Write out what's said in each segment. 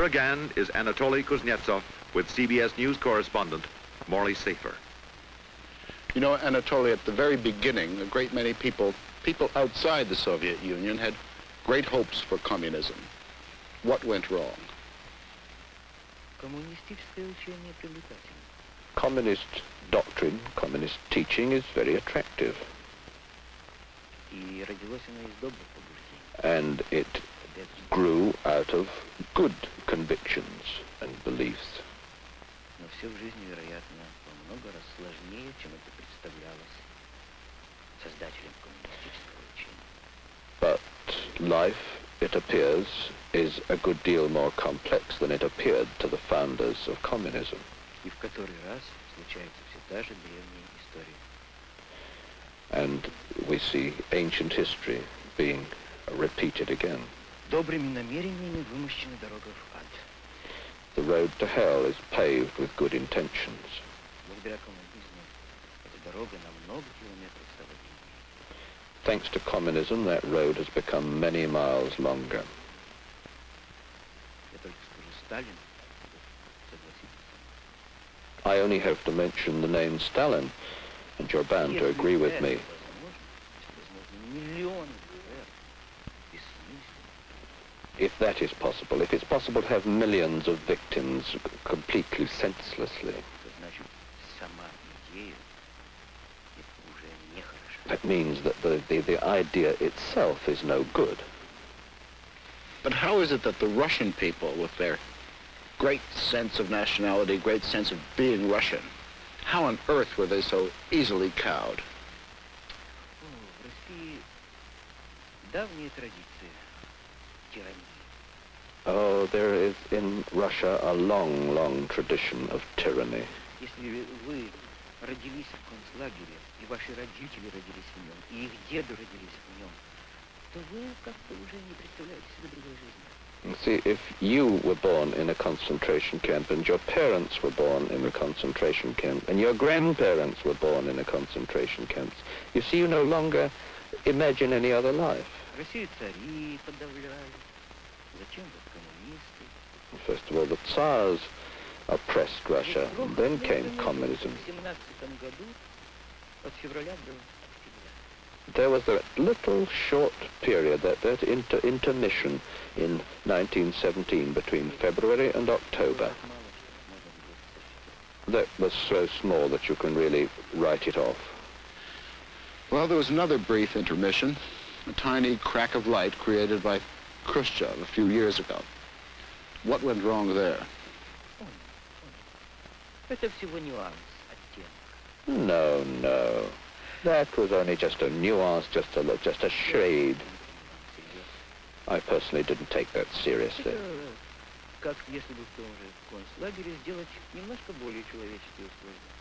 again is Anatoly Kuznetsov with CBS News correspondent Morley Safer. You know, Anatoly, at the very beginning, a great many people outside the Soviet Union had great hopes for communism. What went wrong? Communist doctrine, communist teaching is very attractive. And it grew out of good convictions and beliefs. But life, it appears, is a good deal more complex than it appeared to the founders of communism. And we see ancient history being repeated again. The road to hell is paved with good intentions. Thanks to communism, that road has become many miles longer. I only have to mention the name Stalin, and you're bound to agree with me. If that is possible, if it's possible to have millions of victims completely senselessly, that means that the idea itself is no good. But how is it that the Russian people, with their great sense of nationality, great sense of being Russian, how on earth were they so easily cowed? Oh, there is in Russia a long, long tradition of tyranny. See, if you were born in a concentration camp and your parents were born in a concentration camp and your grandparents were born in a concentration camp, you see, you no longer imagine any other life. First of all, the Tsars oppressed Russia, and then came communism. There was that little short period, that intermission in 1917 between February and October. That was so small that you can really write it off. Well, there was another brief intermission, a tiny crack of light created by Khrushchev a few years ago. What went wrong there? No, no. That was only just a nuance, just a shade. I personally didn't take that seriously.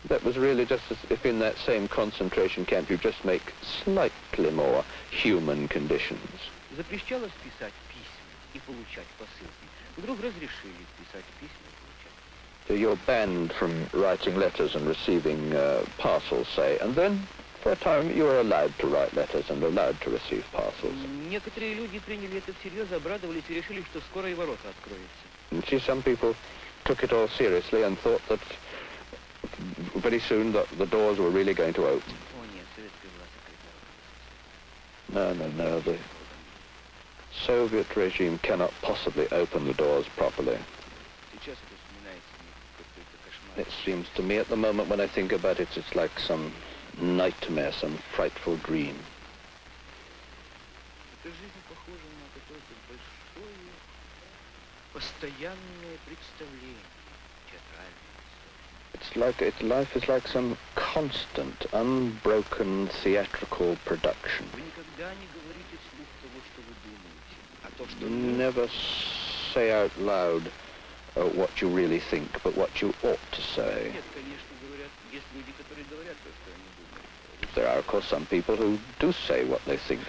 That was really just as if in that same concentration camp you just make slightly more human conditions. So you're banned from writing letters and receiving parcels, say, and then for a time you were allowed to write letters and allowed to receive parcels. And see, some people took it all seriously and thought that very soon the doors were really going to open. No, no, no. The Soviet regime cannot possibly open the doors properly. It seems to me at the moment when I think about it, it's like some nightmare, some frightful dream. Life is like some constant, unbroken theatrical production. Never say out loud what you really think, but what you ought to say. There are, of course, some people who do say what they think.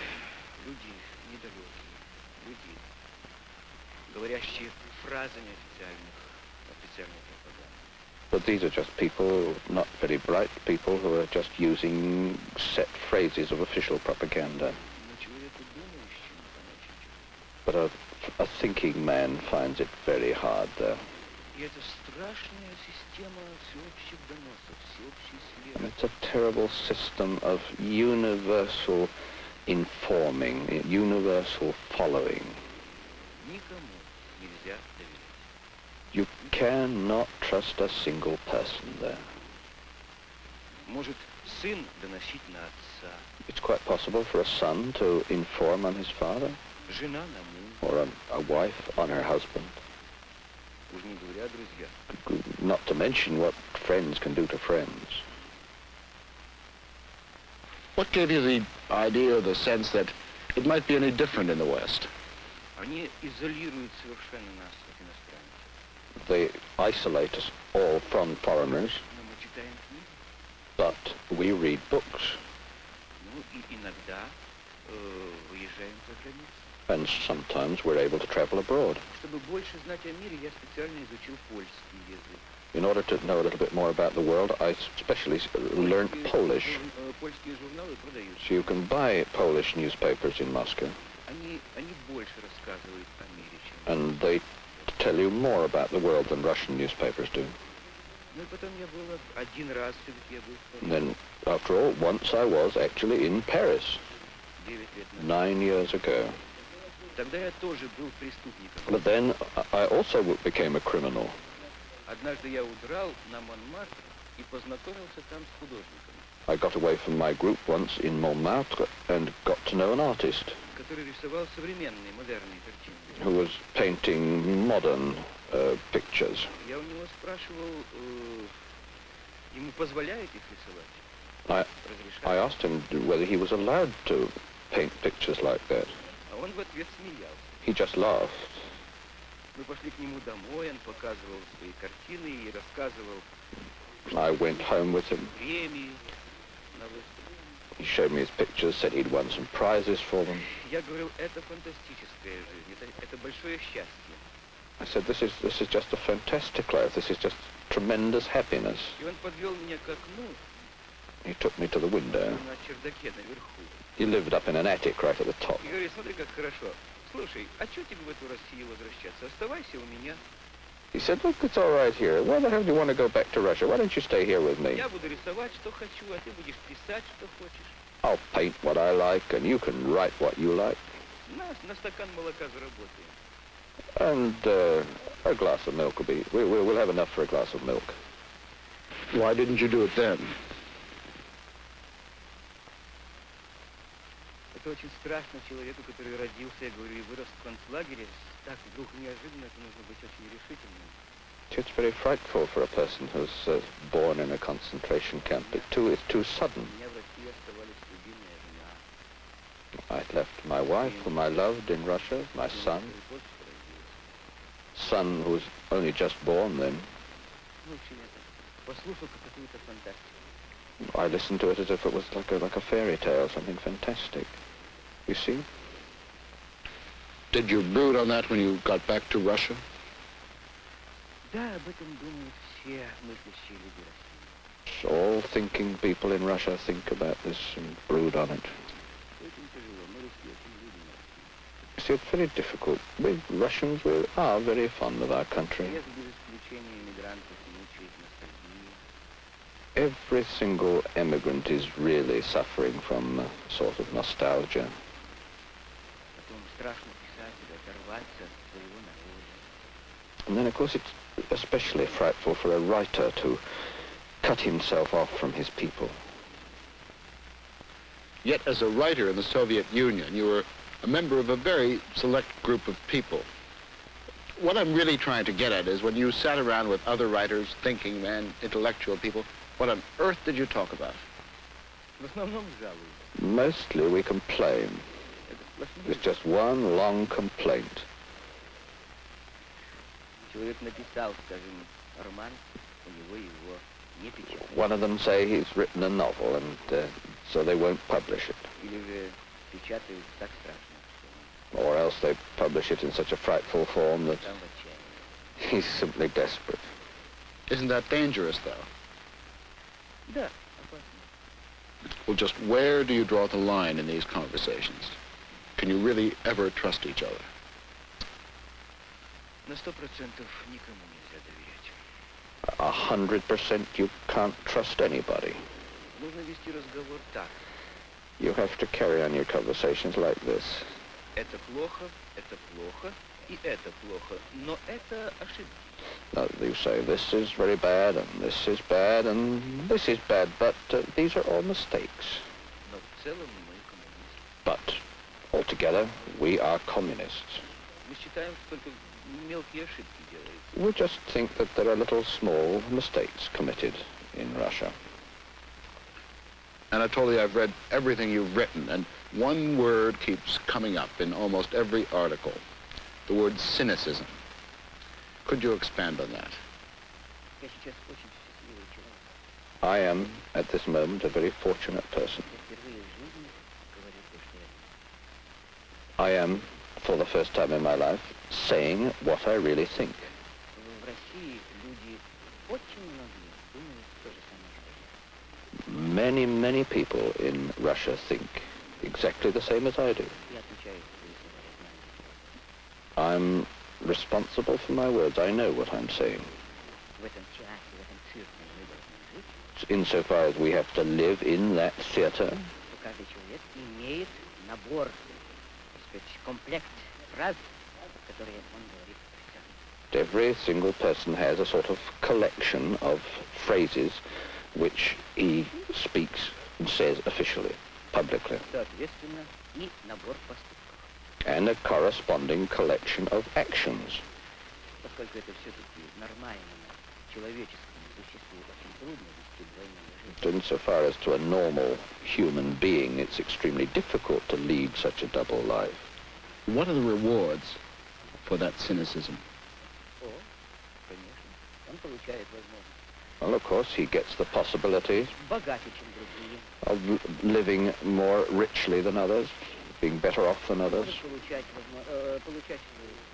But these are just people, not very bright people, who are just using set phrases of official propaganda. But a a thinking man finds it very hard there. И это страшная система всеобщих доносов, всеобщей слежки. It's a terrible system of universal informing, universal following. Никому нельзя доверять. You cannot trust a single person there. Может сын доносить на отца, It's quite possible for a son to inform on his father, жена на мужа, or a wife on her husband. уж не говоря о друзьях. Not to mention what friends can do to friends. What gave you the idea or the sense that it might be any different in the West? Они изолируют совершенно нас от иностранцев. They isolate us all from foreigners, Но мы читаем книги. but we read books, Ну и иногда выезжаем за границу. and sometimes we're able to travel abroad. Чтобы больше знать о мире, я специально изучил польский язык. In order to know a little bit more about the world, I especially learned Polish. Польские журналы продаются. So you can buy Polish newspapers in Moscow, Они больше рассказывают о мире, чем... and they tell you more about the world than Russian newspapers do. Ну и потом я был один раз, все-таки я был в And Париже, then, after all, once I was actually in Paris, 9 лет назад. 9 years ago. Тогда я тоже был преступником. But then I also became a criminal. Однажды я удрал на Монмартр и познакомился там с художником, I got away from my group once in Montmartre and got to know an artist который рисовал современные, модерные картины. who was painting modern pictures. Я у него спрашивал, ему позволяют их рисовать? I Разрешают? asked him whether he was allowed to paint pictures like that. А он в ответ смеялся. He just laughed. Мы пошли к нему домой, он показывал свои картины и рассказывал I went home with him. премии на выставке. He showed me his pictures, said he'd won some prizes for them. Я говорил, это фантастическая жизнь, это большое счастье. I said, this is just a fantastic life. This is just tremendous happiness. И он подвел меня к окну He took me to the window. на чердаке наверху. He lived up in an attic right at the top. И говорит, смотри, как хорошо. Слушай, а что тебе в эту Россию возвращаться? Оставайся у меня. He said, look, it's all right here. Why the hell do you want to go back to Russia? Why don't you stay here with me? Я буду рисовать, что хочу, а ты будешь писать, что хочешь. I'll paint what I like, and you can write what you like. На стакан молока заработаем. And a glass of milk will be... We'll have enough for a glass of milk. Why didn't you do it then? Это очень страшно человеку, который родился, я говорю, и вырос в концлагере. Так вдруг неожиданно, это нужно быть очень решительным. It's very frightful for a person who's born in a concentration camp. It's too sudden. У меня в России оставались любимая жена. I'd left my wife, whom I loved in Russia, my son, son who was only just born then. Ну, в общем, это послушал как какую-то фантастику. I listened to it as if it was like a fairy tale, something fantastic. You see? Did you brood on that when you got back to Russia? Да, об этом думают все мыслящие люди России. So all thinking people in Russia think about this and brood on it. Очень тяжело, мы русские очень любим Россию. You see, it's very difficult. We Russians are very fond of our country. Без исключения иммигрантов мучает ностальгия. Every single immigrant is really suffering from a sort of nostalgia. Потом страшно писать или оторваться от своего народа. And then, of course, it's especially frightful for a writer to cut himself off from his people. Yet as a writer in the Soviet Union, you were a member of a very select group of people. What I'm really trying to get at is when you sat around with other writers, thinking men, intellectual people, what on earth did you talk about? В основном жалуются. Mostly we complain. Это сплошные. It's just one long complaint. Человек написал, скажем, роман, у него его не печатают. One of them say he's written a novel, and so they won't publish it. Или же печатают так страшно, что Or else they publish it in such a frightful form that там в отчаянии. he's simply desperate. Isn't that dangerous, though? Да, опасно. Well, just where do you draw the line in these conversations? Can you really ever trust each other? На 100% никому нельзя доверять. 100% you can't trust anybody. Нужно вести разговор так. You have to carry on your conversations like this. Это плохо, и это плохо, но это ошибки. Now, you say this is very bad, and this is bad, and this is bad, but these are all mistakes. Но в целом мы коммунисты. But altogether, we are communists. Мы считаем, что только мелкие ошибки делаются. We just think that there are little small mistakes committed in Russia. Anatoly, I've read everything you've written, and one word keeps coming up in almost every article. The word cynicism. Could you expand on that? Я сейчас очень счастливый человек. I am, at this moment, a very fortunate person. Я впервые в жизни говорю то, что я I am, for the first time in my life, saying what I really think. В России люди, очень многие, думают то же самое, что я. Many, many people in Russia think exactly the same as I do. Я отвечаю за свои слова, я знаю. I'm responsible for my words. I know what I'm saying. В этом театре, в этом цирке мы должны жить, Insofar as we have to live in that theatre, то каждый человек имеет набор, так сказать, комплект фраз, которые он говорит официально. every single person has a sort of collection of phrases which he speaks and says officially, publicly, Соответственно, и набор поступков. and a corresponding collection of actions. Поскольку это все-таки нормальному человеческому существу очень трудно вести двойную жизнь. Insofar as to a normal human being, it's extremely difficult to lead such a double life. What are the rewards for that cynicism? О, конечно, он получает возможность Well, of course, he gets the possibility богаче, чем другие, of living more richly than others, being better off than others. может получать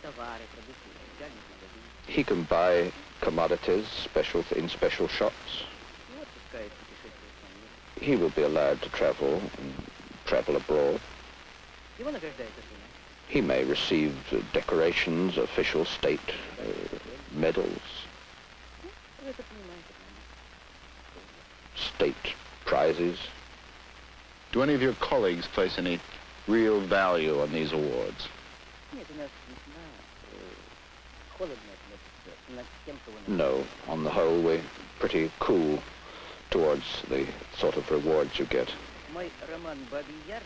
товары, продукты в специальных магазинах. He can buy commodities in special shops. И вот пускай путешествует по миру. He will be allowed to travel abroad. Его награждает государство. He may receive decorations, official state medals, Вы это понимаете, state prizes. Do any of your colleagues place any real value on these awards? Нет, у нас весьма холодно относится над тем, кого No, on the whole, we're pretty cool towards the sort of rewards you get. Мой роман «Бабий Яр»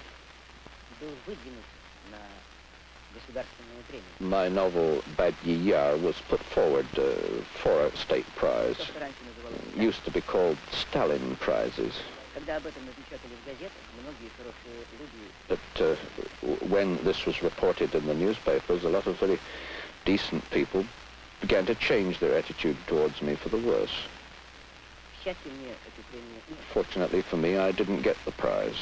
был выдвинут на государственную премию. My novel Babyi Yar was put forward for a state prize. То, что раньше называлось Used to be called Stalin prizes. Когда об этом напечатали в газетах, многие хорошие люди But when this was reported in the newspapers, a lot of very decent people began to change their attitude towards me for the worse. к счастью, мне эту премию не Fortunately for me, I didn't get the prize.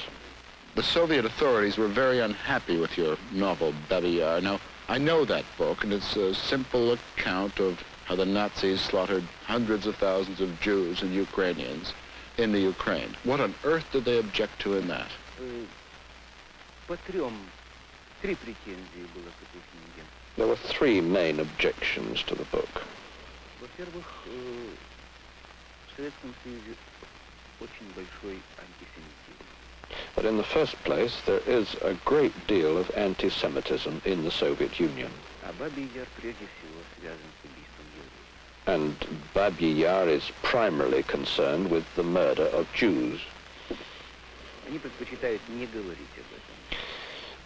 The Soviet authorities were very unhappy with your novel, Babi Yar. Now, I know that book, and it's a simple account of how the Nazis slaughtered hundreds of thousands of Jews and Ukrainians in the Ukraine. What on earth did they object to in that? три претензии было к этой книге. There were three main objections to the book. Во-первых, в Советском Союзе очень большой антисемитизм. But in the first place, there is a great deal of anti-Semitism in the Soviet Union. А Бабий Яр прежде всего связан с убийством евреев. And Babyi Yar is primarily concerned with the murder of Jews. Они предпочитают не говорить об этом.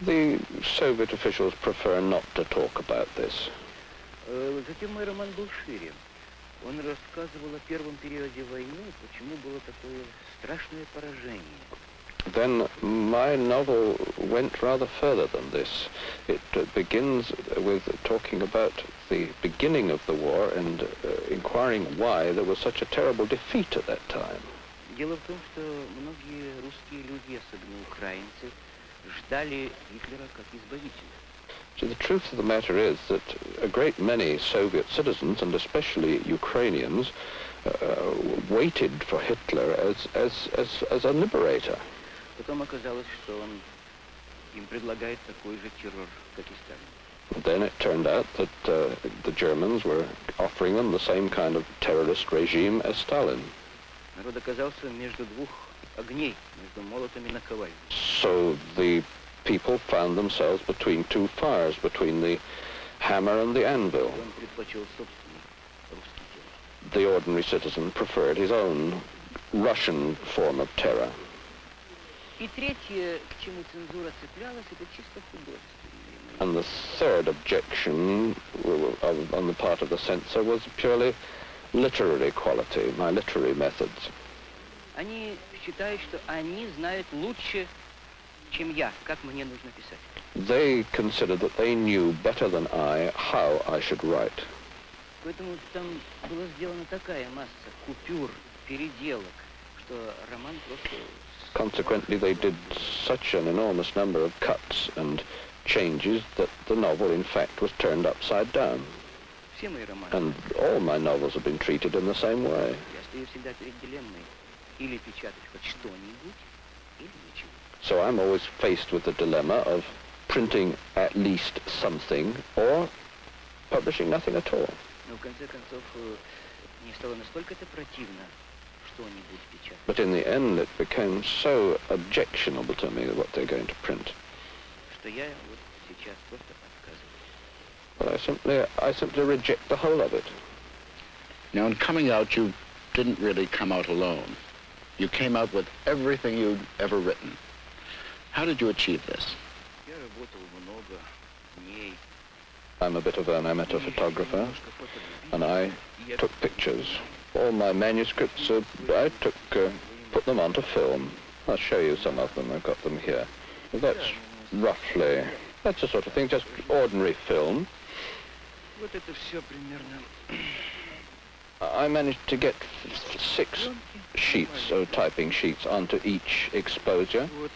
The Soviet officials prefer not to talk about this. Затем мой роман был шире. Он рассказывал о первом периоде войны, почему было такое страшное поражение. Then my novel went rather further than this. It begins with talking about the beginning of the war and inquiring why there was such a terrible defeat at that time. Дело в том, что многие русские люди, особенно украинцы, ждали Гитлера как избавителя. So the truth of the matter is that a great many Soviet citizens, and especially Ukrainians, waited for Hitler as a liberator. Потом оказалось, что он им предлагает такой же террор, как и Сталин. Then it turned out that the Germans were offering them the same kind of terrorist regime as Stalin. Народ оказался между двух огней, между молотом и наковальней. So the people found themselves between two fires, between the hammer and the anvil. Он предпочел собственный русский террор. The ordinary citizen preferred his own Russian form of terror. И третье, к чему цензура цеплялась, это чисто художественное. And the third objection on the part of the censor was purely literary quality, my literary methods. Они считают, что они знают лучше, чем я, как мне нужно писать. They considered that they knew better than I how I should write. Поэтому там была сделана такая масса купюр, переделок, что роман просто... Consequently, they did such an enormous number of cuts and changes that the novel, in fact, was turned upside down. Все мои романы. And all my novels have been treated in the same way. Я стою всегда перед дилеммой. Или печатать хоть что-нибудь, или ничего. So I'm always faced with the dilemma of printing at least something or publishing nothing at all. Но в конце концов мне стало настолько это противно что-нибудь печатать. But in the end, it became so objectionable to me what they're going to print. Что я вот сейчас просто отказываюсь. But I simply reject the whole of it. Now, in coming out, you didn't really come out alone. You came out with everything you'd ever written. How did you achieve this? Я работал много дней. I'm a bit of an amateur photographer, and I took pictures. All my manuscripts, I put them onto film. I'll show you some of them. I've got them here. That's roughly, that's the sort of thing, just ordinary film. Вот это все примерно. I managed to get 6 sheets, typing sheets, onto each exposure. Вот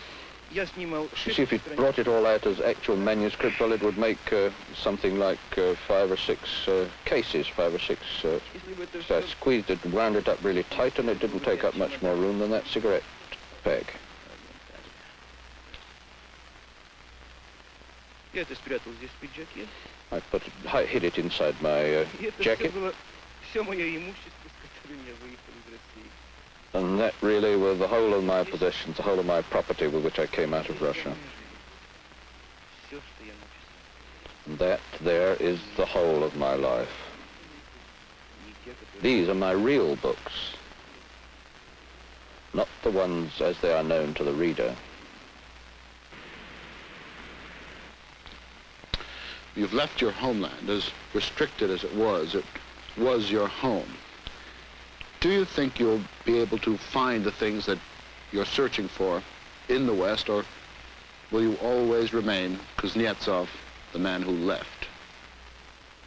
я снимал You see, if you brought it all out as actual manuscript, well, it would make something like 5 or 6 cases, 5 or 6. So I squeezed it, wound it up really tight, and it didn't take up much more room than that cigarette bag. Я это спрятал здесь в пиджаке. I hid it inside my jacket. Все мое имущество, с которым я выехал из России. And that really were the whole of my possessions, the whole of my property with which I came out of Russia. Все, что я написал. And that there is the whole of my life. These are my real books, not the ones as they are known to the reader. You've left your homeland, as restricted as it was your home. Do you think you'll be able to find the things that you're searching for in the West, or will you always remain Kuznetsov, the man who left?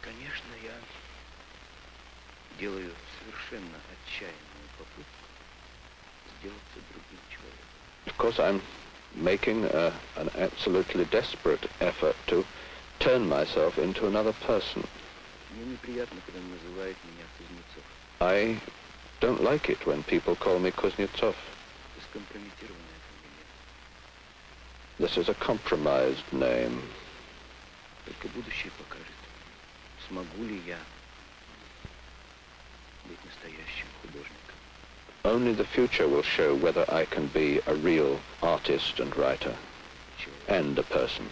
Конечно, я делаю совершенно отчаянную попытку сделаться другим человеком. Of course, I'm making an absolutely desperate effort to turn myself into another person. Мне неприятно, когда называют меня Кузнецов. I don't like it when people call me Kuznetsov. Это скомпрометированная фамилия. This is a compromised name. Только будущее покажет, смогу ли я быть настоящим художником. Only the future will show whether I can be a real artist and writer and a person.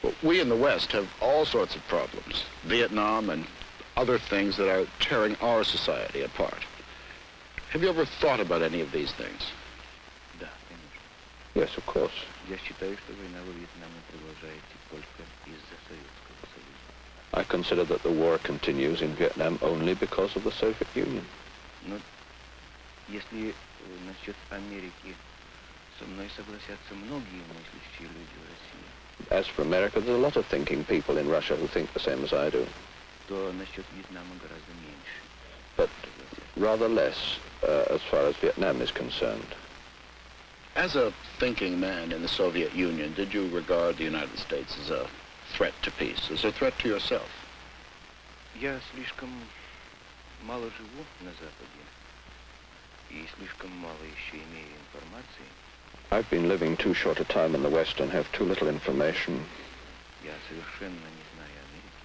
Well, we in the West have all sorts of problems. Vietnam and other things that are tearing our society apart. Have you ever thought about any of these things? Да, конечно. Yes, of course. Я считаю, что война во Вьетнаме продолжается только из-за Советского Союза. I consider that the war continues in Vietnam only because of the Soviet Union. Но если насчет Америки со мной согласятся многие мыслящие люди в России, As for America, there's a lot of thinking people in Russia who think the same as I do, то насчет Вьетнама гораздо меньше. but rather less as far as Vietnam is concerned. As a thinking man in the Soviet Union, did you regard the United States as a threat to peace, as a threat to yourself? Я слишком мало живу на Западе и слишком мало еще имею информации. I've been living too short a time in the West and have too little information. Я совершенно не знаю Америки.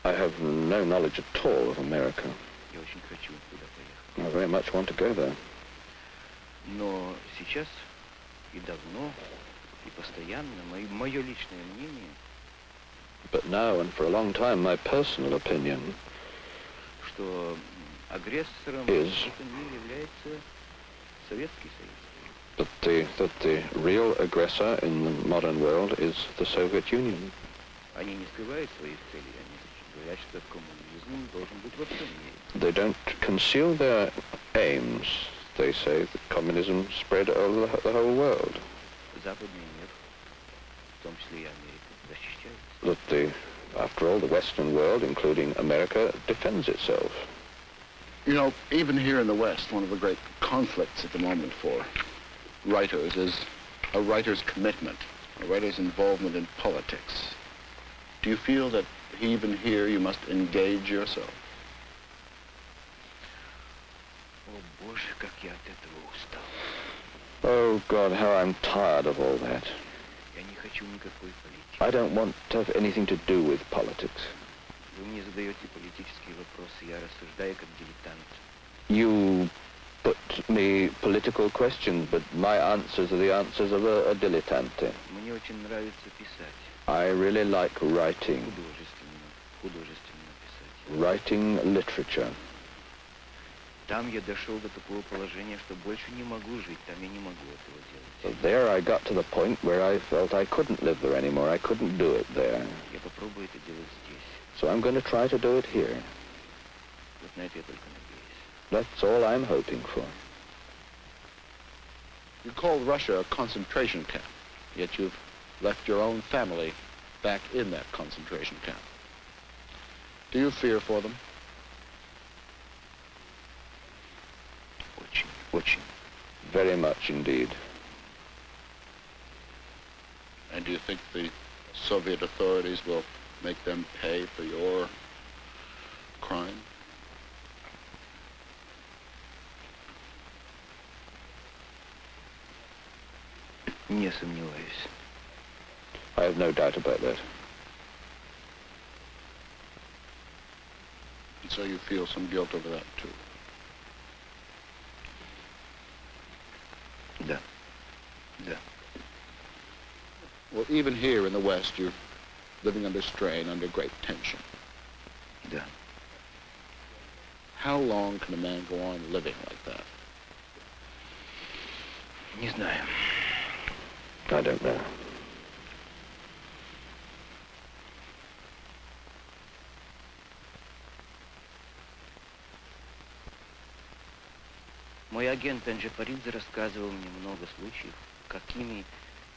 I have no knowledge at all of America. Я очень хочу туда поехать. I very much want to go there. Но сейчас и давно, и постоянно мое личное мнение, But now and for a long time, my personal opinion что агрессором Is- в этом мире является Советский Союз. that the real aggressor in the modern world is the Soviet Union. Они не скрывают своих целей, они говорят, что коммунизм должен быть во всем мире. They don't conceal their aims. They say that communism spread over the whole world. Западный мир, в том числе и Америка, защищается. That after all, the Western world, including America, defends itself. You know, even here in the West, one of the great conflicts at the moment for writers is a writer's commitment, a writer's involvement in politics. Do you feel that even here you must engage yourself? О, Боже, как я от этого устал. Oh, God, how I'm tired of all that. Я не хочу никакой политики. I don't want to have anything to do with politics. Вы мне задаете политические вопросы, я рассуждаю как дилетант. You put me political questions, but my answers are the answers of a dilettante. Мне очень нравится писать. I really like writing, Художественно писать. writing literature. Там я дошел до такого положения, что больше не могу жить, там я не могу этого So делать. there I got to the point where I felt I couldn't live there anymore. I couldn't do it there. Я попробую это делать здесь. So I'm going to try to do it here. Вот на это я только надеюсь. That's all I'm hoping for. You called Russia a concentration camp, yet you've left your own family back in that concentration camp. Do you fear for them? Очень, очень. Very much indeed. And do you think the Soviet authorities will make them pay for your crime? Не сомневаюсь. I have no doubt about that. And so you feel some guilt over that, too? Да. Да. Well, even here in the West, you're living under strain, under great tension. Да. How long can a man go on living like that? Не знаю. I don't know. Мой агент Энджи Паридзе рассказывал мне много случаев, какими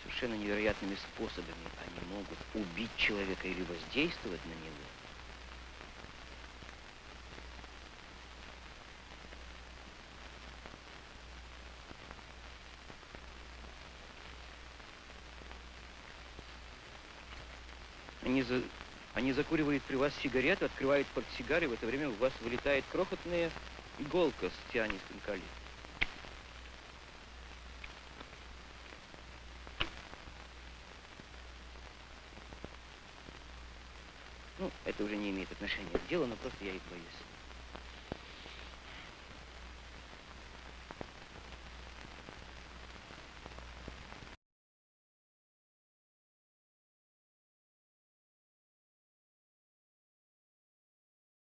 совершенно невероятными способами они могут убить человека или воздействовать на него. Они закуривают при вас сигарету, открывают портсигар, и в это время у вас вылетает крохотная иголка с цианистым калием. Ну, это уже не имеет отношения к делу, но просто я их боюсь.